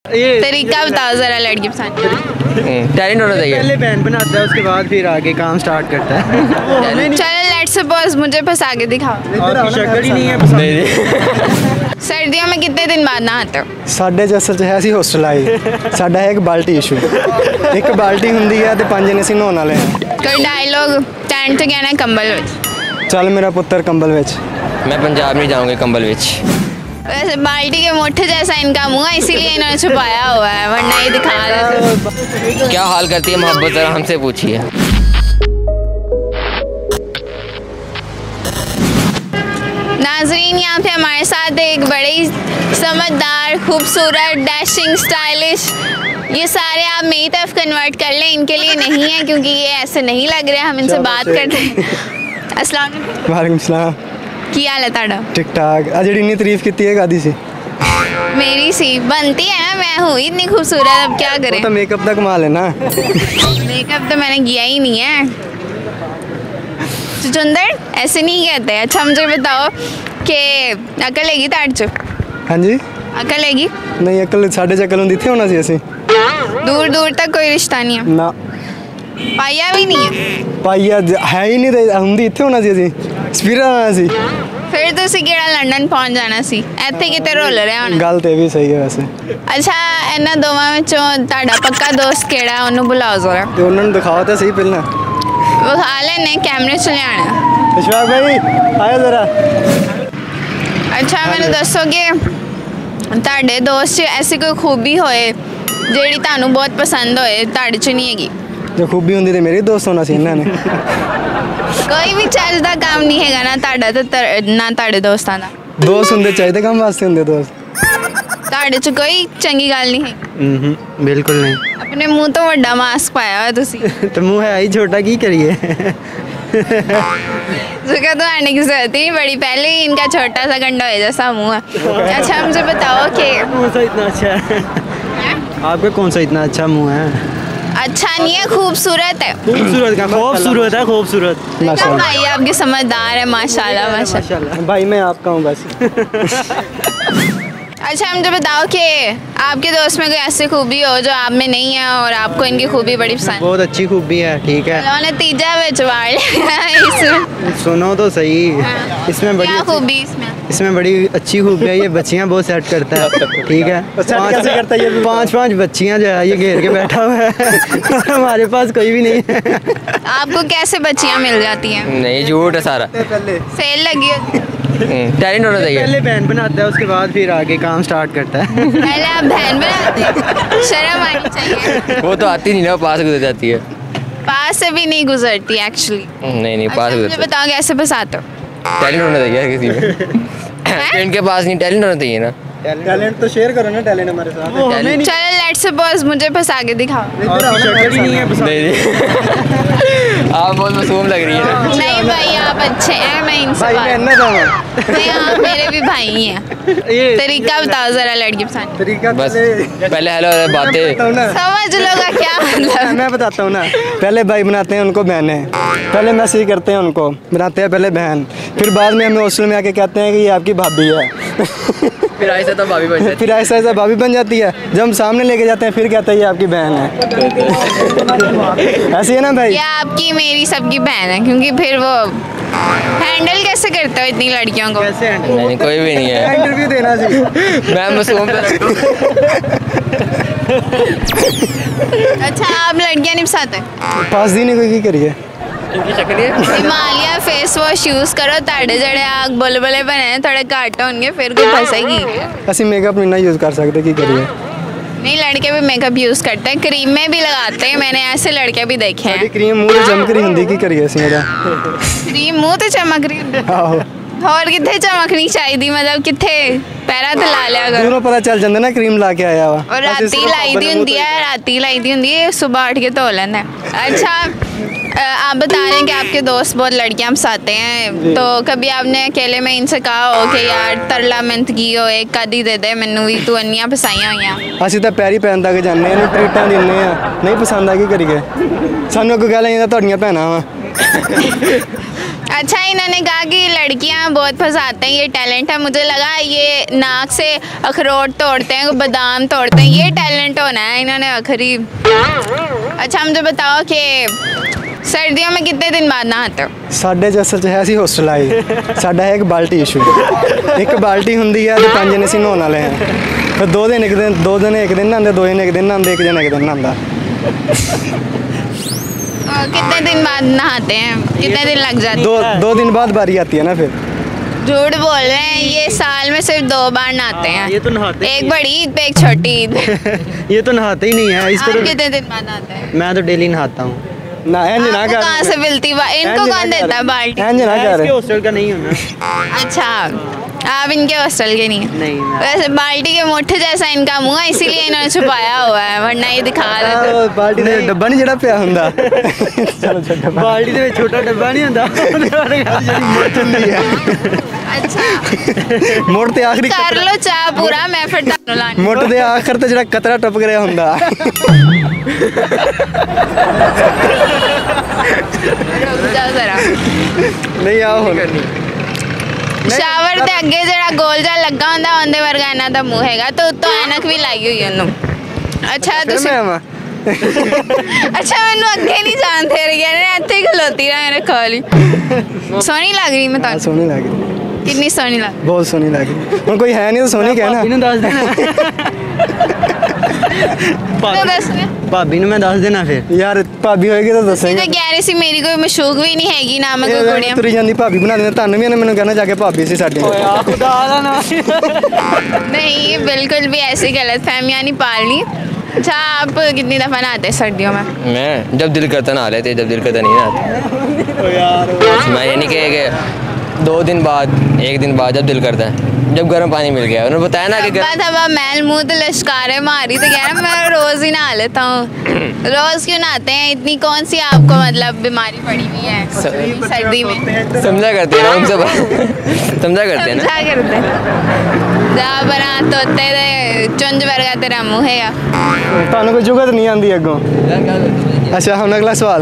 तरीका बताओ जरा लड़की पसंद। टैलेंट होना चाहिए। पहले बहन बनाता है उसके बाद फिर आगे काम स्टार्ट करता है। चलो लेट्स सपोज मुझे फंसा के दिखाओ। शक्ल ही नहीं है। सर्दियों में कितने दिन बाद नहाते हो? ਸਾਡੇ ਚ ਅਸਲ 'ਚ ਹੈ ਸੀ ਹੋਸਟਲ ਆਈ ਸਾਡਾ ਹੈ ਇੱਕ ਬਾਲਟੀ ਇਸ਼ੂ ਇੱਕ ਬਾਲਟੀ ਹੁੰਦੀ ਹੈ ਤੇ ਪੰਜ ਜਣੇ ਅਸੀਂ ਨਹਾਉਣ ਵਾਲੇ ਹਾਂ। कोई डायलॉग टैंट तो कहना है कंबल विच। ਚੱਲ ਮੇਰਾ ਪੁੱਤਰ ਕੰਬਲ ਵਿੱਚ। मैं पंजाब नहीं जाऊँगी कंबल विच। वैसे बाल्टी के मोटे जैसा इनका मुंह है इसीलिए इन्होंने छुपाया हुआ है वरना ये दिखा देते। क्या हाल करती है मोहब्बत, जरा हमसे पूछिए। नाजरीन यहाँ पे हमारे साथ एक बड़े ही समझदार खूबसूरत डैशिंग स्टाइलिश, ये सारे आप मेरी तरफ कन्वर्ट कर लें, इनके लिए नहीं है क्योंकि ये ऐसे नहीं लग रहे। हम इनसे बात करते हैं। अस्सलाम वालेकुम। ਵਾਲੇਕੁਮ ਸਲਾਮ। की हाल है ताड़ा? ठीक ठाक। आ ਜਿਹੜੀ ਇੰਨੀ ਤਾਰੀਫ ਕੀਤੀ ਹੈ ਕਾਦੀ ਸੀ? मेरी सी बनती है ना, मैं हूँ इतनी खूबसूरत, अब क्या करें। ਉਹ ਤਾਂ ਮੇकअप ਦਾ कमाल है ना। मेकअप तो मैंने किया ही नहीं है। चुचुंदर ऐसे नहीं कहते। अच्छा मुझे बताओ कि अकल हैगी ताड़ च? हाँ जी। अकल हैगी? नहीं अकल ਸਾਡੇ ਚ ਅਕਲ ਹੁੰਦੀ ਇੱਥੇ ਹੋਣਾ ਸੀ ਅਸੀਂ। दूर दूर तक कोई रिश्ता नहीं है? ਨਾ पाया भी नहीं है? ਪਾਈਆ ਹੈ ਹੀ ਨਹੀਂ ਤੇ ਹੁੰਦੀ ਇੱਥੇ ਹੋਣਾ ਸੀ ਅਸੀਂ ਸਪੀਰਾ ਆਣਾ ਸੀ। फिर तुसी केड़ा लंदन पहुंच जाना सी, ਇੱਥੇ ਕਿਤੇ ਰੋਲ ਰਿਹਾ ਹੁਣ। ਗੱਲ ਤੇ ਵੀ ਸਹੀ ਹੈ ਵੈਸੇ। ਅੱਛਾ ਇਹਨਾਂ ਦੋਵਾਂ ਵਿੱਚੋਂ ਤੁਹਾਡਾ ਪੱਕਾ ਦੋਸਤ ਕਿਹੜਾ ਹੈ, ਉਹਨੂੰ ਬੁਲਾਓ ਜ਼ਰਾ। ਤੇ ਉਹਨਾਂ ਨੂੰ ਦਿਖਾਓ ਤਾਂ ਸਹੀ ਪਹਿਲਾਂ। ਵਿਖਾ ਲੈਣੇ ਕੈਮਰੇ ਚ ਲਿਆਣਾ। ਇਸ਼ਫਾਕ ਭਾਈ ਆਇਓ ਜ਼ਰਾ। ਅੱਛਾ ਮੈਨੂੰ ਦੱਸੋ ਕਿ ਤੁਹਾਡੇ ਦੋਸਤ 'ਚ ਐਸੀ ਕੋਈ ਖੂਬੀ ਹੋਏ ਜਿਹੜੀ ਤੁਹਾਨੂੰ ਬਹੁਤ ਪਸੰਦ ਹੋਏ, ਤੁਹਾਡੇ 'ਚ ਨਹੀਂ ਹੈਗੀ? ਜੇ ਖੂਬੀ ਹੁੰਦੀ ਤੇ ਮੇਰੇ ਦੋਸਤ ਹੋਣਾ ਸੀ ਇਹਨਾਂ ਨੇ। ਕੋਈ ਵੀ ਚੱਜ ਦਾ ਕੰਮ ਨਹੀਂ ਹੈਗਾ ਨਾ ਤੁਹਾਡਾ ਤੇ ਨਾ ਤੁਹਾਡੇ ਦੋਸਤਾਂ ਦਾ? ਦੋਸਤ ਹੁੰਦੇ ਚਾਹੀਦੇ ਕੰਮ ਵਾਸਤੇ ਹੁੰਦੇ ਦੋਸਤ। ਤੁਹਾਡੇ 'ਚ ਕੋਈ ਚੰਗੀ ਗੱਲ ਨਹੀਂ ਹੈ? बिल्कुल नहीं। ਆਪਣੇ ਮੂੰਹ ਤੋਂ ਵੱਡਾ ਮਾਸਕ ਪਾਇਆ ਹੋਇਆ ਤੁਸੀਂ। तो मुँह है ही छोटा, की करिए। उसका तो आने की जरूरत ही नहीं पड़ी, पहले ही इनका छोटा सा गंडा है जैसा मुँह है। अच्छा मुझे बताओ कि कौन सा इतना अच्छा है? आपका कौन सा इतना अच्छा मुँह है? अच्छा नहीं है, खूबसूरत है। खूबसूरत का खूबसूरत है, खूबसूरत। माशाल्लाह भाई आपके समझदार है, माशाल्लाह माशाल्लाह। भाई मैं आपका हूँ बस। अच्छा मुझे बताओ कि आपके दोस्त में कोई ऐसी खूबी हो जो आप में नहीं है और आपको इनकी खूबी बड़ी पसंद? बहुत अच्छी खूबी है, ठीक है। उन्होंने तीजा बिचवाड़ इसमें। सुनो तो सही। इसमें बड़ी क्या खूबी इसमें बड़ी अच्छी खूबी है, ये बच्चियाँ बहुत सेट करता है, ठीक है। पाँच बच्चियाँ जो है ये घेर के बैठा हुआ है। हमारे पास कोई भी नहीं है। आपको कैसे बच्चियाँ मिल जाती हैं? नहीं झूठ है सारा। सेल लगी होती है? टैलेंट होना चाहिए। पहले बहन बनाता है उसके बाद फिर आगे काम स्टार्ट करता है। पहले आप बहन बनाते हैं, शर्म आनी चाहिए। वो तो आती नहीं ना, पास गुजर जाती है। पास से भी नहीं गुजरती एक्चुअली। नहीं पास मुझे गुजर। बताओ कैसे फंसाते हो? टैलेंट होना चाहिए किसी में। इनके पास नहीं, टैलेंट होना चाहिए ना। टैलेंट तो शेयर करो ना, टैलेंट हमारे साथ। चलो लेट्स सपोज मुझे फंसा के दिखाओ। शक्ल ही नहीं है। नहीं आप बहुत मासूम लग रही है। नहीं भाई आप अच्छे हैं, मैं इनसे भाई मैं बात ना नहीं, हाँ मेरे भी भाई ही हैं। तरीका बताओ जरा लड़की पसंद। तरीका बस पहले हेलो बातें समझ लो का क्या मतलब। मैं बताता हूँ ना, पहले भाई बनाते हैं उनको बहनें, पहले मैसेज करते हैं उनको, बनाते हैं पहले बहन, फिर बाद में हमें हॉस्टल में आके कहते हैं कि ये आपकी भाभी है। फिर ऐसा तो भाभी बन जाती है। फिर ऐसा ऐसा भाभी बन जाती है, जब हम सामने लेके जाते हैं फिर कहते हैं ये आपकी बहन है। ऐसी है ना भाई? ये आपकी मेरी सबकी बहन है, क्योंकि फिर वो हैंडल कैसे करते हो इतनी लड़कियों को? नहीं कोई भी नहीं है। इंटरव्यू देना चाहिए। मैं मासूम। अच्छा आप लड़कियां नहीं पसंद? पास दी नहीं कोई की करिए। इनकी शक्ल है। हिमालय फेस वॉश यूज करो, ताड़े जड़े आग बुलबुले बने थोड़े घट होंगे, फिर कोई फंसेगी। ਅਸੀਂ ਮੇਕਅਪ ਨਹੀਂ ਨਾ यूज कर सकते, की करिए। नहीं लड़के भी मेकअप यूज करते हैं, क्रीम में भी लगाते हैं, मैंने ऐसे लड़के भी देखे हैं। क्रीम मुंह ਤੇ ਚਮਕ ਰਹੀ ਹੁੰਦੀ, ਕੀ ਕਰੀਏ ਅਸੀਂ ਇਹਦਾ? क्रीम मुंह ते चमक रही होंदी। ਆਹੋ ਹੋਰ ਕਿੱਥੇ ਚਮਕਣੀ ਚਾਹੀਦੀ, मतलब ਕਿੱਥੇ ਪੈਰਾਂ ਤੇ ਲਾ ਲਿਆ ਕਰੋ। ਦੂਰੋਂ ਪਤਾ ਚੱਲ ਜਾਂਦਾ ਨਾ ਕਰੀਮ ਲਾ ਕੇ ਆਇਆ ਵਾ। और राती लाई दी होंदी है, राती लाई दी होंदी है, सुबह उठ के धो लेना है। अच्छा आप बता रहे हैं कि आपके दोस्त बहुत लड़कियां फंसाते हैं, तो कभी आपने अकेले में इनसे कहा हो कि यार तरला मिन्नत की हो, एक कदी दे दे मैनू भी, तू अन्नियां फसाइयां हुई? ਅਸੀਂ ਤਾਂ ਪੈਰੀ ਪੈਣ ਤੱਕ ਜਾਂਦੇ ਇਹਨੂੰ ਟ੍ਰੀਟਾਂ ਦਿੰਦੇ ਆ, ਨਹੀਂ ਪਸੰਦ ਆ ਕੀ ਕਰੀਏ? ਸਾਨੂੰ ਅੱਗੋਂ ਕਹਿ ਲੈਂਦਾ ਤੁਹਾਡੀਆਂ ਭੈਣਾਂ ਵਾ। अच्छा, इन्होंने कहा कि लड़कियां बहुत फंसाते हैं, ये टैलेंट है। मुझे लगा ये नाक से अखरोट तोड़ते हैं, बादाम तोड़ते हैं, ये टैलेंट होना है। इन्होंने आखिरी। अच्छा, मुझे बताओ कि सर्दियों में कितने दिन बाद नहाते हो? ਸਾਡੇ 'ਚ ਅਸਲ 'ਚ ਹੈ ਸੀ ਹੋਸਟਲ ਆਈ ਸਾਡਾ ਹੈ ਇੱਕ ਬਾਲਟੀ ਇਸ਼ੂ ਇੱਕ ਬਾਲਟੀ ਹੁੰਦੀ ਹੈ ਤੇ 5 ਜਣੇ ਅਸੀਂ ਨਹਾਉਣ ਵਾਲੇ ਹਾਂ ਫਿਰ 2 ਦਿਨ ਇੱਕ ਦਿਨ ਨਹਾਉਂਦੇ 2 ਦਿਨ ਇੱਕ ਦਿਨ ਨਹਾਉਂਦੇ 1 ਜਣਾ ਇੱਕ ਦਿਨ ਨਹਾਉਂਦਾ कितने दिन बाद नहाते हैं? कितने दिन लग जाते हैं? 2 दिन बाद बारी आती है ना फिर। झूठ बोल रहे हैं, ये साल में सिर्फ 2 बार नहाते हैं। ये तो नहाते ही एक बड़ी ईद पे एक छोटी ईद। ये तो नहाते ही नहीं है इसको आप तो। कितने दिन बाद नहाते हैं? मैं तो डेली नहाता हूँ। ना इंज ना आपको कर कहाँ से मिलती इनको कौन देता है बाल्टी? इंज ना कर इसके हॉस्टल का नहीं होना। अच्छा, आप इनके हॉस्टल के नहीं हैं? नहीं मैं- वैसे बाल्टी के मुट्ठ जैसा इनका मुंह है, इसीलिए इन्होंने छुपाया हुआ है, वरना ये दिखा देते। ਆਹ ਬਾਲਟੀ ਦੇ ਡੱਬਾ ਨਹੀਂ ਜਿਹੜਾ ਪਿਆ ਹੁੰਦਾ ਚਲੋ ਛੱਡੋ ਬਾਲਟੀ ਦੇ ਵਿੱਚ ਛੋਟਾ ਡੱਬਾ ਨਹੀਂ ਹੁੰਦਾ ਉਹਦੇ ਬਾਰੇ ਗੱਲ ਜਿਹੜੀ ਮੁੱਠ ਹੁੰਦੀ ਹੈ। अच्छा, ਮੋੜ ਤੇ ਆਖਰੀ कर लो चाह पूरा, मैं फिर ਤੁਹਾਨੂੰ ਲਾਣੀ। ਮੋੜ ਦੇ ਆਖਰ ਤੇ ਜਿਹੜਾ ਕਤਰਾ ਟਪਕ ਰਿਹਾ ਹੁੰਦਾ रुक जाओ जरा। ਨਹੀਂ ਆ ਹੁਣ ਸ਼ਾਵਰ ਦੇ ਅੱਗੇ ਜਿਹੜਾ ਗੋਲ ਜਿਹਾ ਲੱਗਾ ਹੁੰਦਾ ਉਹਦੇ ਵਰਗਾ ਇਹਨਾਂ ਦਾ ਮੂੰਹ ਹੈਗਾ, ਤੇ ਉੱਤੋਂ ਐਨਕ ਵੀ ਲਾਈ ਹੋਈ ਉਹਨੂੰ। ਅੱਛਾ ਫਿਰ ਤੁਸੀਂ ਮੈਂ ਆਵਾਂ ਅੱਛਾ, ਮੈਨੂੰ ਅੱਗੇ ਨਹੀਂ ਜਾਣਦੇ ਰਹੇ ਨੇ, ਇੱਥੇ ਹੀ ਖਲੋਤੀ ਰਹਾਂ ਮੇਰੇ ਕੋਲ। ਸੋਹਣੀ ਲੱਗ ਰਹੀ ਮੈਂ ਤੁਹਾਨੂੰ? ਸੋਹਣੀ ਲੱਗ ਰਹੀ ਕਿੰਨੀ ਸੋਹਣੀ ਲੱਗ ਬਹੁਤ ਸੋਹਣੀ ਲੱਗ ਰਹੀ ਹੁਣ ਕੋਈ ਹੈ ਨਹੀਂ ਤਾਂ ਸੋਹਣੀ ਕਹਿਣਾ ਭਾਬੀ ਨੂੰ ਦੱਸ ਦੇਣਾ। ਤੂੰ ਦੱਸ ਦੇ। ਭਾਬੀ ਨੂੰ ਮੈਂ ਦੱਸ ਦੇਣਾ ਫਿਰ। ਯਾਰ ਭਾਬੀ ਹੋਏਗੀ ਤਾਂ ਤੁਸੀਂ ਦੱਸਾਂਗੇ ਤਾਂ ਕਹਿ ਰਹੇ ਸੀ ਮੇਰੀ ਕੋਈ ਮਸ਼ੂਕ ਵੀ ਨਹੀਂ ਹੈਗੀ, ਨਾ ਮੈਂ ਕੋਈ ਕੁੜੀਆਂ। ਤੁਰੀ ਜਾਂਦੀ ਭਾਬੀ ਬਣਾ ਦੇਣਾ ਤੁਹਾਨੂੰ ਵੀ ਇਹਨੇ ਮੈਨੂੰ ਕਹਿਣਾ ਜਾ ਕੇ ਭਾਬੀ ਸੀ ਸਾਡੀ नहीं, बिल्कुल भी ऐसी गलत फहमियाँ नहीं पालनी। अच्छा, आप कितनी दफ़ा नहाते हैं सर्दियों में? मैं जब दिल करता नहा लेते, जब दिल करता नहीं नहाते। मैं ये नहीं कि 2 दिन बाद 1 दिन बाद, जब दिल करता है, जब गर्म पानी मिल गया। उन्होंने बताया ना कि धब्बा मैल मुँह तो लश्कारे मारी, तो कह रहा मैं रोज़ ही नहा लेता हूँ। रोज़ क्यों नहाते हैं? इतनी कौन सी आपको मतलब बीमारी पड़ी हुई है सर्दी में? समझा करते हैं ना उनसे समझा करते हैं ना। समझा करते जा बना तोते दे चुंज वर्गा तेरा मुँह है या ਤੁਹਾਨੂੰ ਕੋਈ ਜੁਗਤ ਨਹੀਂ ਆਉਂਦੀ ਅੱਗੋਂ ਅੱਛਾ ਹੁਣ ਅਗਲਾ ਸਵਾਲ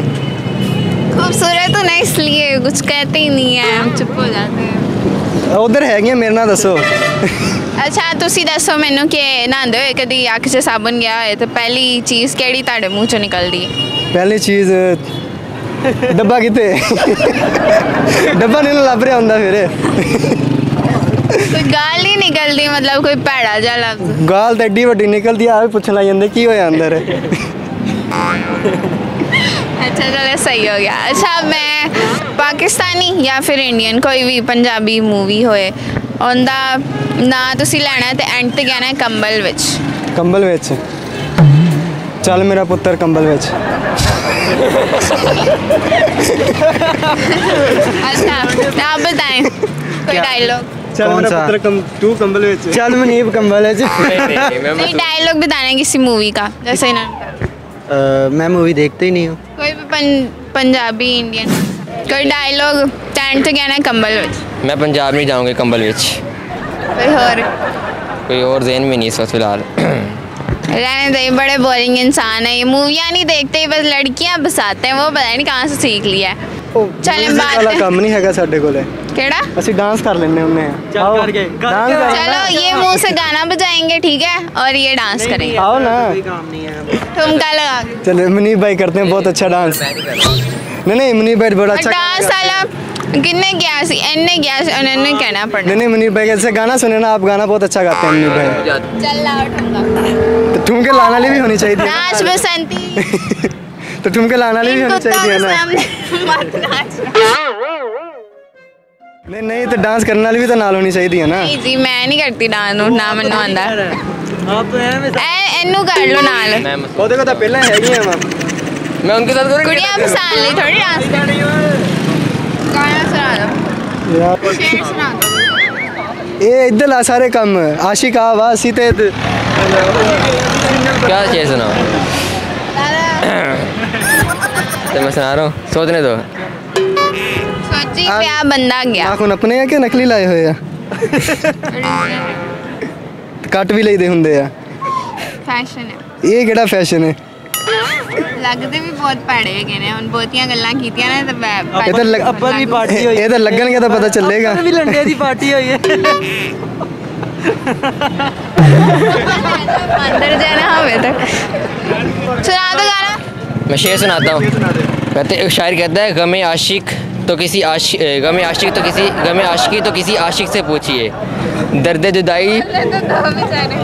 खूबसूरत तो नहीं, इसलिए कुछ कहते ही नहीं है, हम चुप हो जाते हैं। ਉਧਰ ਹੈਗੀਆਂ ਮੇਰੇ ਨਾਲ ਦੱਸੋ ਅੱਛਾ, ਤੁਸੀਂ ਦੱਸੋ ਮੈਨੂੰ ਕਿ ਨਹਾਉਂਦੇ ਹੋਏ ਕਦੀ ਅੱਖ 'ਚ ਸਾਬਣ ਗਿਆ ਹੋਏ ਤਾਂ ਪਹਿਲੀ ਚੀਜ਼ ਕਿਹੜੀ ਤੁਹਾਡੇ ਮੂੰਹ 'ਚੋਂ ਨਿਕਲਦੀ ਹੈ? ਪਹਿਲੀ ਚੀਜ਼ ਡੱਬਾ ਕਿਤੇ ਡੱਬਾ ਨਹੀਂ ਲੱਭ ਰਿਹਾ ਹੁੰਦਾ ਫਿਰ ਕੋਈ ਗਾਲ ਨਹੀਂ ਨਿਕਲਦੀ, ਮਤਲਬ ਕੋਈ ਭੈੜਾ ਜਿਹਾ ਲਫ਼ਜ਼? ਗਾਲ ਤਾਂ ਐਡੀ ਵੱਡੀ ਨਿਕਲਦੀ ਆ ਵੀ ਪੁੱਛਣ ਲੱਗ ਜਾਂਦੇ ਕੀ ਹੋਇਆ ਅੰਦਰ अच्छा, चलो सही हो गया। अच्छा, मैं पाकिस्तानी या फिर इंडियन कोई भी पंजाबी मूवी होए उनका ना तुसी लेना ते एंड ते कहना है कंबल विच। ਕੰਬਲ ਵਿੱਚ ਚੱਲ ਮੇਰਾ ਪੁੱਤਰ ਕੰਬਲ ਵਿੱਚ अच्छा, आप बताएं कोई डायलॉग। ਚੱਲ कौन ਮੇਰਾ सा? ਪੁੱਤਰ ਤੂੰ ਕੰਬਲ ਵਿੱਚ चल मनीब कंबल है नहीं, डायलॉग बताना है किसी मूवी का, जैसे इन्होंने कहा। मैं मूवी देखता ही नहीं हूँ। कोई भी पंजाबी इंडियन कोई डायलॉग एंड ते कहना है कंबल विच। मैं पंजाब नहीं जाऊँगी कंबल विच। कोई और कोई और ज़हन में नहीं इस वक्त फिलहाल। रहने दे, बड़े बोरिंग इंसान है ये, मूवियाँ नहीं देखते, बस लड़कियाँ बसाते हैं, वो पता नहीं कहाँ से सीख लिया है। चलें music बात ਵਾਲਾ ਕੰਮ ਨਹੀਂ ਹੈਗਾ ਸਾਡੇ ਕੋਲੇ केड़ा? ਅਸੀਂ ਡਾਂਸ ਕਰ ਲੈਂਦੇ ਹੁੰਦੇ ਆ ਚੱਲ ਕਰਕੇ चलो ये मुंह से गाना बजाएंगे, ठीक है, और ये डांस करेंगे। आओ ना कोई काम नहीं है। ठुमका लगा के। चलो मुनीब भाई करते हैं बहुत अच्छा डांस नहीं मुनीब भाई बड़ा और अच्छा डांस वाला किन्ने गया सी, इन्ने गया सी, उन्होंने कहना पड़ना। नहीं मुनीब भाई कैसे गाना सुने ना आप गाना बहुत अच्छा गाते हैं मुनीब भाई चल लाओ ठुमका। तो ठुमके लाने वाली भी होनी चाहिए नाच बसंती। तो ठुमके लाने वाली भी इन होनी कुत्तों चाहिए के ना सामने मत नाच। नहीं तो डांस करने वाली भी तो नाल होनी चाहिए है ना नहीं जी, मैं नहीं करती डांस, ना मैनू आंदा। आप तो हैं में एनू कर लो नाल। ਉਹਦੇ ਕੋਲ ਤਾਂ ਪਹਿਲਾਂ ਹੈਗੀਆਂ ਵਾ मैं उनके साथ करूँ कुड़ियां पसंद ली थोड़ी डांस करनी। गाना सुना दो, ਯਾਰ शेर सुना दो। ਇਹ ਇੱਧਰ ਲਾ ਸਾਰੇ ਕੰਮ ਆਸ਼ਿਕ ਆਵਾ ਸੀ ਤੇ क्या चाहिए सुनाओ? तो मैं सुना रहा हूँ, सोचने दो। सोची पे आ बंदा गया। ਨਾਖੂਨ ਆਪਣੇ ਆ ਕਿ ਨਕਲੀ ਲਾਏ ਹੋਏ ਆ ਕੱਟ ਵੀ ਲਈਦੇ ਹੁੰਦੇ ਆ फैशन है, ਇਹ ਕਿਹੜਾ ਫੈਸ਼ਨ ਹੈ लगते भी बहुत भैड़े है ने हुन बहुतियां गल्लां कीतियां ने ते ਇਹ ਤਾਂ अब्बर भी पार्टी हुई ਇਹ ਤਾਂ ਲੱਗਣਗੇ ਤਾਂ ਪਤਾ ਚੱਲੇਗਾ भी लंडे की पार्टी हुई है अंदर जाना हमें तक सुना दो गाना। मैं शेर सुनाता हूँ। कहते शायर कहता है गमे आशिक तो किसी आशिक से पूछिए दर्द जुदाई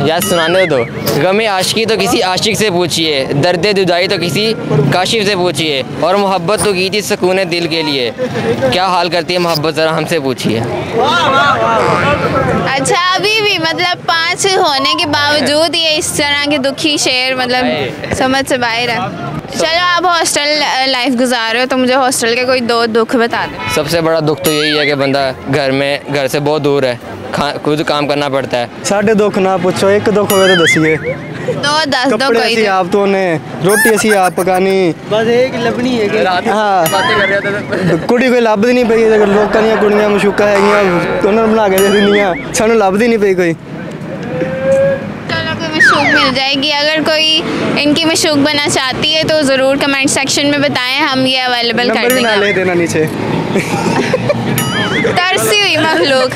याद सुनाने दो। गमे आशिकी तो किसी आशिक से पूछिए दर्द जुदाई तो किसी काशिफ से पूछिए और मोहब्बत तो की थी सुकून दिल के लिए क्या हाल करती है मोहब्बत ज़रा हमसे पूछिए। अच्छा अभी भी मतलब 5 होने के बावजूद ये इस तरह के दुखी शेर मतलब समझ से बाहर है। चलो आप हॉस्टल लाइफ गुजार रहे हो तो मुझे हॉस्टल के कोई 2 दुख बता दो। सबसे बड़ा दुख तो यही है कि बंदा घर से बहुत दूर है, खुद काम करना पड़ता है। ਸਾਡੇ ਦੁੱਖ ਨਾ ਪੁੱਛੋ ਇੱਕ ਦੁੱਖ ਹੋਵੇ ਤਾਂ ਦਸੀਏ 2 दस दो ਕੱਪੜੇ कोई ਅਸੀਂ ਆਪ ਧੋਣੇ ਰੋਟੀ ਅਸੀਂ ਆਪ ਪਕਾਣੀ बस एक लबनी है कि ਹਾਂ ਕੁੜੀ ਕੋਈ ਲੱਭਦੀ ਨਹੀਂ ਪਈ ਲੋਕਾਂ ਦੀਆਂ ਕੁੜੀਆਂ ਮਸ਼ੂਕਾ ਹੈਗੀਆਂ ਉਹਨਾਂ ਨੂੰ ਬਣਾ ਕੇ ਦੇ ਦਿੰਦੀਆਂ ਸਾਨੂੰ ਲੱਭਦੀ ਨਹੀਂ ਪਈ ਕੋਈ। चलो कोई मशूक मिल जाएगी अगर कोई इनकी मशूक बना चाहती है तो ज़रूर कमेंट सेक्शन में बताएं हम ये अवेलेबल कर नंबर भी ना ले देंगे। देना नीचे तरसी हुई मखलूक।